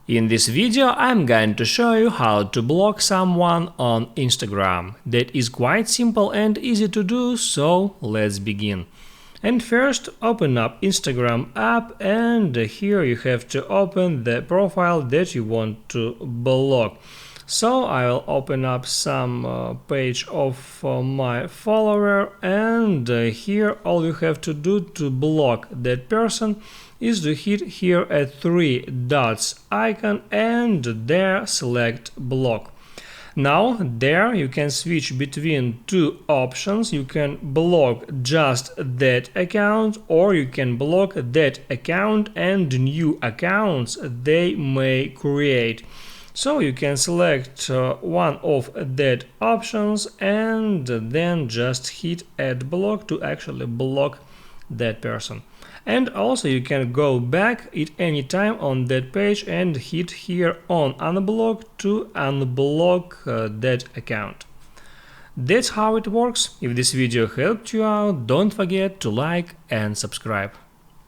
In this video I'm going to show you how to block someone on Instagram. That is quite simple and easy to do, so let's begin. And first open up Instagram app, and here you have to open the profile that you want to block. So I will open up some page of my follower, and here all you have to do to block that person is to hit here at three dots icon and there select block. Now there you can switch between two options. You can block just that account, or you can block that account and new accounts they may create. So you can select one of that options and then just hit add block to actually block that person. And also you can go back at any time on that page and hit here on unblock to unblock that account. That's how it works. If this video helped you out, don't forget to like and subscribe.